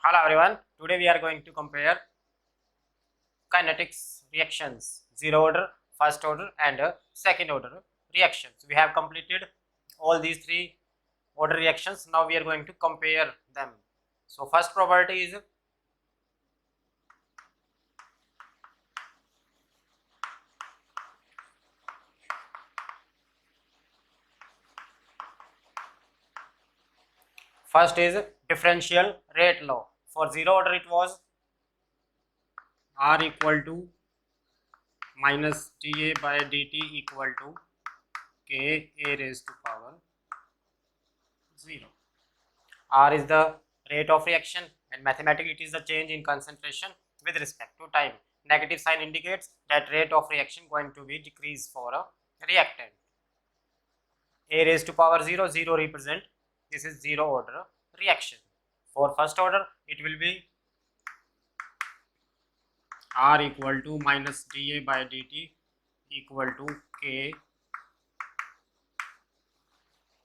Hello everyone, today we are going to compare kinetics reactions, zero order, first order and second order reactions. We have completed all these three order reactions. Now we are going to compare them. So first property is differential rate law. For zero order it was R equal to minus dA by dt equal to k a raised to power 0. R is the rate of reaction and mathematically it is the change in concentration with respect to time. Negative sign indicates that rate of reaction going to be decreased for a reactant. A raised to power 0, 0 represent this is zero order reaction. For first order it will be R equal to minus dA by dt equal to k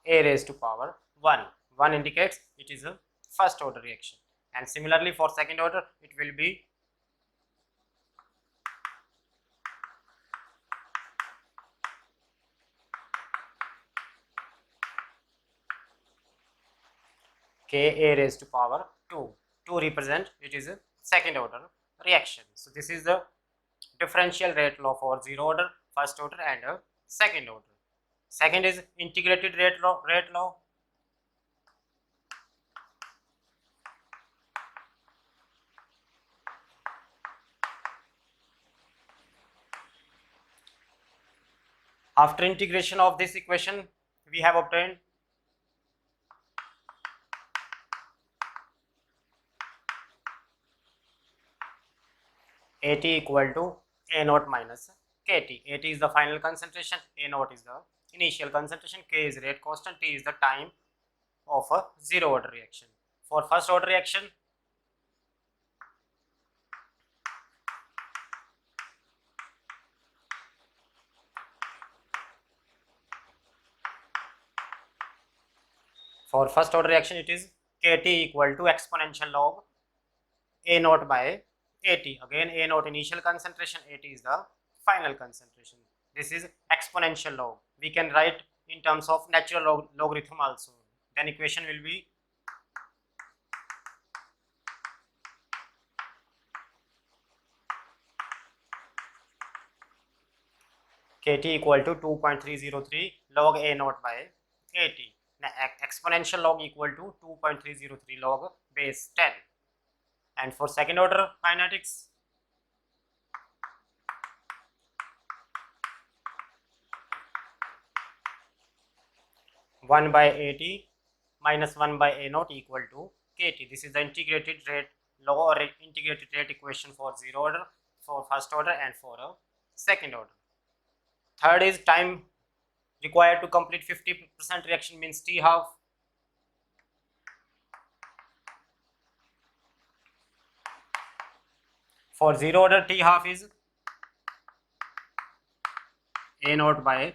a raised to power 1. 1 indicates it is a first order reaction, and similarly for second order it will be k a raised to power 2. 2 represent it is a second order reaction. So this is the differential rate law for zero order, first order and second order. Second is integrated rate law. After integration of this equation we have obtained AT equal to A naught minus KT. AT is the final concentration, A naught is the initial concentration, K is rate constant, T is the time of a zero order reaction. For first order reaction, it is KT equal to exponential log A naught by AT. Again A naught initial concentration, AT is the final concentration. This is exponential log. We can write in terms of natural logarithm also. Then equation will be KT equal to 2.303 log A naught by AT. Now, exponential log equal to 2.303 log base 10. And for second order kinetics, one by AT minus 1 by A naught equal to KT. This is the integrated rate law or integrated rate equation for zero order, for first order and for a second order. Third is time required to complete 50% reaction means T half. For zero order T half is A naught by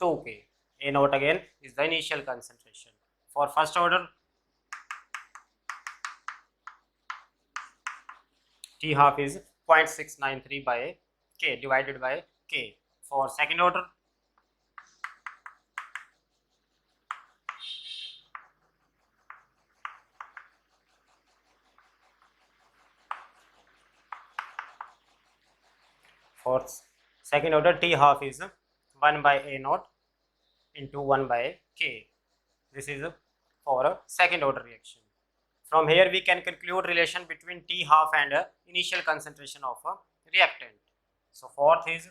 2K. A naught again is the initial concentration. For first order T half is 0.693 by K divided by K. For second order T half is 1 by A naught into 1 by K. This is for a second order reaction. From here we can conclude relation between T half and initial concentration of a reactant. So fourth is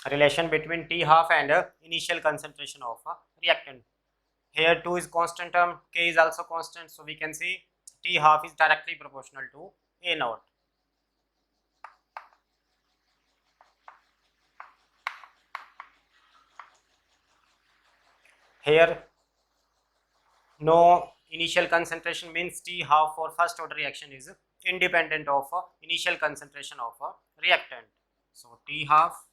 relation between T half and initial concentration of a reactant. Here 2 is constant term, K is also constant, so we can see T half is directly proportional to A naught. Here no initial concentration means T half for first order reaction is independent of initial concentration of a reactant. So T half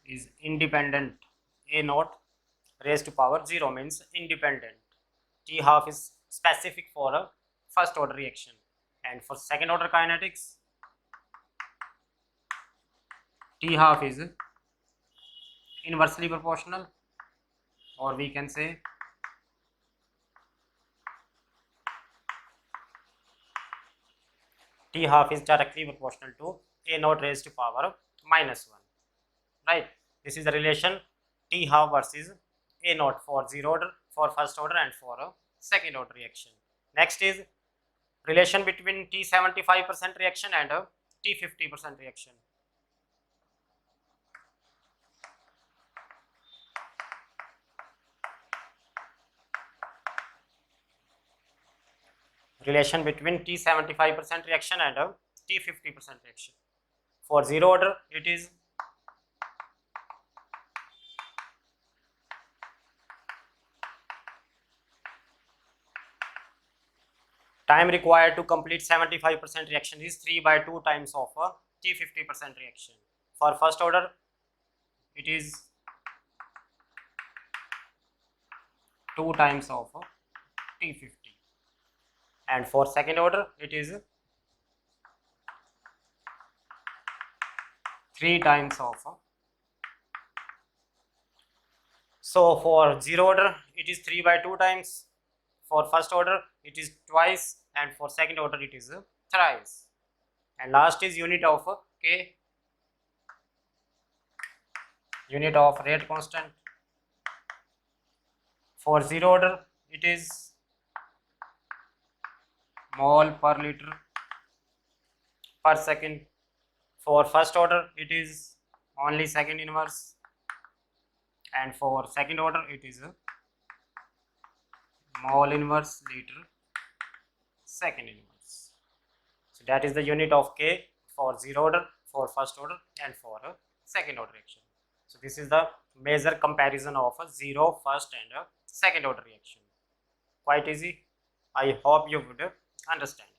is independent. A naught raised to power 0 means independent. T half is specific for a first order reaction, and for second order kinetics, T half is inversely proportional, or we can say T half is directly proportional to A naught raised to power minus 1, right? This is the relation T half versus A naught for zero order, for first order, and for a second order reaction. Next is relation between T 75% reaction and a T 50% reaction. Relation between T 75% reaction and a T 50% reaction. For zero order, it is time required to complete 75% reaction is 3 by 2 times of a T 50% reaction. For first order, it is 2 times of a T 50, and for second order, it is 3 times of a. So for zero order, it is 3 by 2 times. For first order, it is twice, and for second order, it is thrice. And last is unit of K, unit of rate constant. For zero order, it is mole per liter per second. For first order, it is only second inverse, and for second order, it is mole inverse liter second inverse. So that is the unit of K for zero order, for first order, and for a second order reaction. So this is the major comparison of a zero, first, and a second order reaction. Quite easy. I hope you would understand.